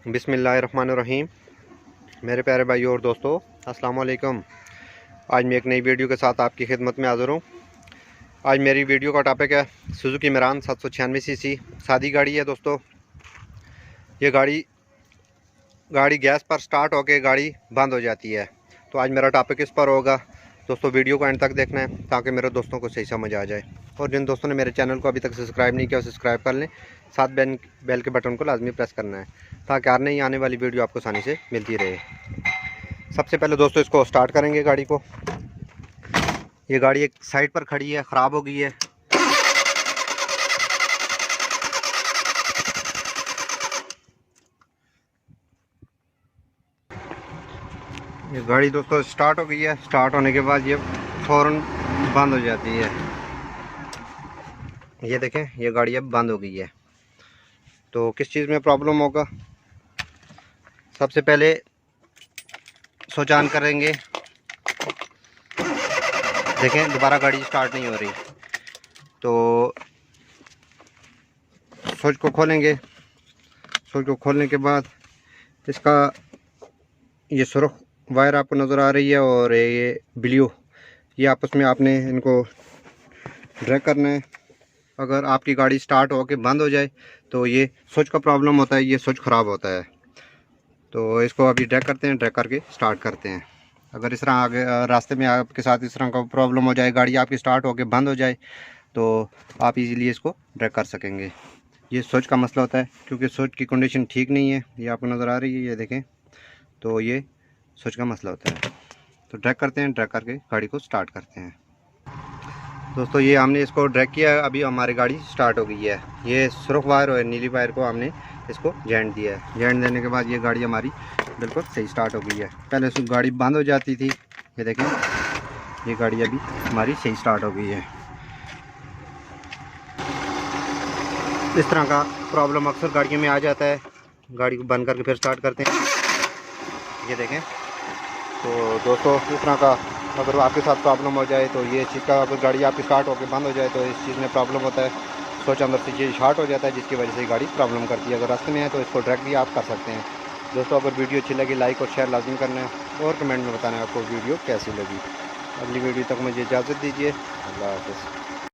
बिस्मिल्लाहिर्रहमानिर्रहीम। मेरे प्यारे भाई और दोस्तों, अस्सलाम वालेकुम। आज मैं एक नई वीडियो के साथ आपकी खिदमत में हाज़िर हूँ। आज मेरी वीडियो का टॉपिक है सुजुकी मेरान 796 सीसी सादी गाड़ी है। दोस्तों, ये गाड़ी गैस पर स्टार्ट होकर गाड़ी बंद हो जाती है। तो आज मेरा टॉपिक इस पर होगा। दोस्तों, वीडियो को एंड तक देखना है ताकि मेरे दोस्तों को सही समझ आ जाए। और जिन दोस्तों ने मेरे चैनल को अभी तक सब्सक्राइब नहीं किया, सब्सक्राइब कर लें। साथ बेल के बटन को लाजमी प्रेस करना है ताकि हर नई आने वाली वीडियो आपको आसानी से मिलती रहे। सबसे पहले दोस्तों इसको स्टार्ट करेंगे गाड़ी को। ये गाड़ी एक साइड पर खड़ी है, ख़राब हो गई है। ये गाड़ी दोस्तों स्टार्ट हो गई है। स्टार्ट होने के बाद ये फ़ौरन बंद हो जाती है। ये देखें, ये गाड़ी अब बंद हो गई है। तो किस चीज़ में प्रॉब्लम होगा? सबसे पहले स्विच ऑन करेंगे। देखें, दोबारा गाड़ी स्टार्ट नहीं हो रही। तो स्विच को खोलेंगे। स्विच को खोलने के बाद इसका ये सुर्ख वायर आपको नज़र आ रही है और ये ब्लू, ये आपस में आपने इनको ड्रैग करना है। अगर आपकी गाड़ी स्टार्ट होकर बंद हो जाए तो ये स्विच का प्रॉब्लम होता है, ये स्विच ख़राब होता है। तो इसको अभी ड्रैग करते हैं, ड्रैग करके स्टार्ट करते हैं। अगर इस तरह आगे रास्ते में आपके साथ इस तरह का प्रॉब्लम हो जाए, गाड़ी आपकी स्टार्ट होकर बंद हो जाए, तो आप इजीली इसको ड्रैग कर सकेंगे। ये स्विच का मसला होता है क्योंकि स्विच की कंडीशन ठीक नहीं है। ये आपको नज़र आ रही है, ये देखें। तो ये स्विच का मसला होता है। तो ड्रैग करते हैं, ड्रैग करके गाड़ी को स्टार्ट करते हैं। दोस्तों, ये हमने इसको ड्रैग किया है, अभी हमारी गाड़ी स्टार्ट हो गई है। ये सुर्ख वायर और नीली वायर को हमने इसको जॉइंट दिया है। जॉइंट देने के बाद ये गाड़ी हमारी बिल्कुल सही स्टार्ट हो गई है। पहले से गाड़ी बंद हो जाती थी। ये देखें, ये गाड़ी अभी हमारी सही स्टार्ट हो गई है। इस तरह का प्रॉब्लम अक्सर गाड़ियों में आ जाता है। गाड़ी को बंद करके फिर स्टार्ट करते हैं। ये देखें। तो दोस्तों, इस तरह का अगर आपके साथ प्रॉब्लम हो जाए तो ये चीज़ का, अगर गाड़ी आपकी स्टार्ट होकर बंद हो जाए तो इस चीज़ में प्रॉब्लम होता है। स्विच अंदर से ये शॉर्ट हो जाता है, जिसकी वजह से गाड़ी प्रॉब्लम करती है। अगर रास्ते में है तो इसको ड्रैग भी आप कर सकते हैं। दोस्तों, अगर वीडियो अच्छी लगी लाइक और शेयर लाजमी करना है और कमेंट में बताना है आपको वीडियो कैसी लगी। अगली वीडियो तक मुझे इजाज़त दीजिए। अल्लाह हाफ़िज़।